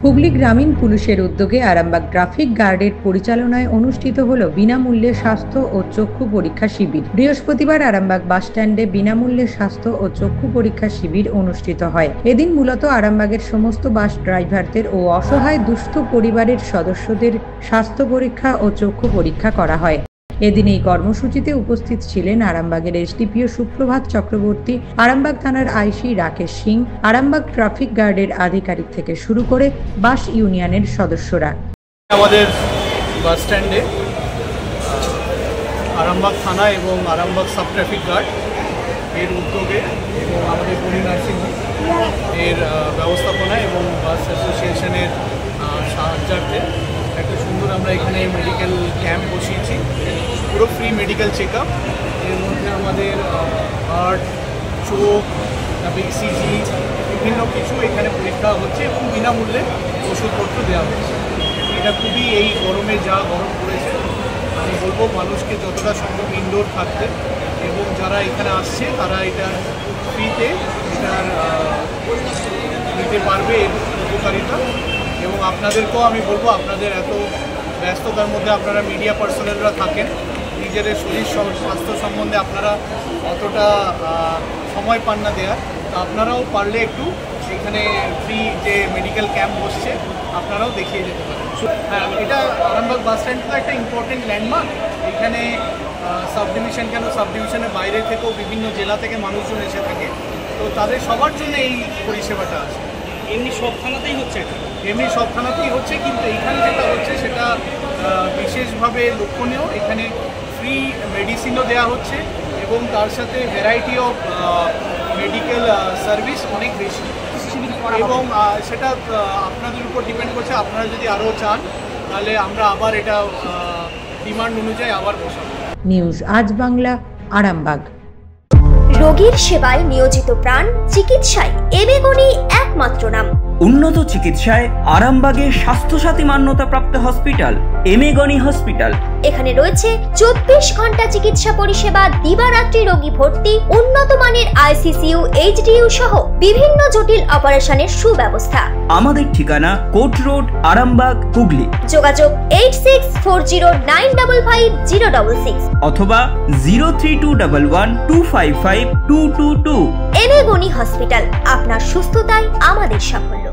হুগলি গ্রামীণ পুলিশের উদ্যোগে আরামবাগ ট্রাফিক গার্ডের পরিচালনায় অনুষ্ঠিত হলো বিনামূল্যে স্বাস্থ্য ও চক্ষু পরীক্ষা শিবির। বৃহস্পতিবার আরামবাগ বাসস্ট্যান্ডে বিনামূল্যে স্বাস্থ্য ও চক্ষু পরীক্ষা শিবির অনুষ্ঠিত হয়। এদিন মূলত আরামবাগের সমস্ত বাস ড্রাইভারদের ও অসহায় দুস্থ পরিবারের সদস্যদের স্বাস্থ্য পরীক্ষা ও চক্ষু পরীক্ষা করা হয়। এদিন এই কর্মসূচিতে উপস্থিত ছিলেন আরামবাগের এসডিপিও সুপ্রভাত চক্রবর্তী, আরামবাগ থানার আইসি রাকেশ সিং, আরামবাগ ট্রাফিক গার্ডের আধিকারিক থেকে শুরু করে বাস ইউনিয়নের সদস্যরা। আমাদের বাস স্ট্যান্ডে আরামবাগ থানা এবং আরামবাগ সাব ট্রাফিক গার্ড এর উদ্যোগে এবং আমাদের পরি নার্সিং এর ব্যবস্থাপনায় এবং বাস অ্যাসোসিয়েশনের সাহায্যার্থে একটা সুন্দর আমরা এখানে মেডিকেল ক্যাম্প বসিয়েছি, পুরো ফ্রি মেডিকেল চেক আপ। এর মধ্যে আমাদের হার্ট, চোখ, তারপরে ইসিজি বিভিন্ন কিছু এখানে পরীক্ষা হচ্ছে এবং বিনামূল্যে ওষুধপত্র দেওয়া হচ্ছে। এটা খুবই এই গরমে যা গরম পড়েছে, আমি বলবো মানুষকে যতটা সম্ভব ইনডোর থাকতে এবং যারা এখানে আসছে তারা এটা ফ্রিতে এটার নিতে পারবে এর উপকারিতা। এবং আপনাদেরকেও আমি বলবো, আপনাদের এত ব্যস্ততার মধ্যে আপনারা মিডিয়া পার্সোনালরা থাকেন, নিজেদের শরীর স্বাস্থ্য সম্বন্ধে আপনারা অতটা সময় পান না দেওয়ার, তো আপনারাও পারলে একটু এখানে ফ্রি যে মেডিকেল ক্যাম্প বসছে আপনারাও দেখিয়ে যেতে পারেন। হ্যাঁ, এটা আরামবাগ বাস স্ট্যান্ড তো একটা ইম্পর্টেন্ট ল্যান্ডমার্ক। এখানে সাব ডিভিশন কেন, সাব ডিভিশনের বাইরে থেকেও বিভিন্ন জেলা থেকে মানুষজন এসে থাকে, তো তাদের সবার জন্য এই পরিষেবাটা আছে। এমনি সব থানাতেই হচ্ছে, এমনি সব থানাতেই হচ্ছে, কিন্তু এখানে যেটা হচ্ছে সেটা বিশেষভাবে লক্ষণীয়। এখানে ফ্রি মেডিসিনও দেওয়া হচ্ছে এবং তার সাথে ভ্যারাইটি অফ মেডিকেল সার্ভিস অনেক বেশি, এবং সেটা আপনাদের উপর ডিপেন্ড করছে। আপনারা যদি আরও চান তাহলে আমরা আবার এটা ডিমান্ড অনুযায়ী আবার বসাবো। নিউজ আজ বাংলা, আরামবাগ। রোগীর সেবায় নিয়োজিত প্রাণ, চিকিৎসায় এবেগুনি একমাত্র নাম। উন্নত চিকিৎসায় আরামবাগে স্বাস্থ্যসাথী মান্যতাপ্রাপ্ত হসপিটাল এমেগনি হসপিটাল। এখানে রয়েছে 24 ঘন্টা চিকিৎসা পরিষেবা, দিবারাত্রি রোগী ভর্তি, উন্নত মানের আইসিসিইউ, এইচডিইউ সহ বিভিন্ন জটিল অপারেশনের সুব্যবস্থা। আমাদের ঠিকানা কোট রোড, আরামবাগ, হুগলি। যোগাযোগ 8640955066 অথবা 03211255222। এবেগুনি হসপিটাল, আপনার সুস্থতাই আমাদের সাফল্য।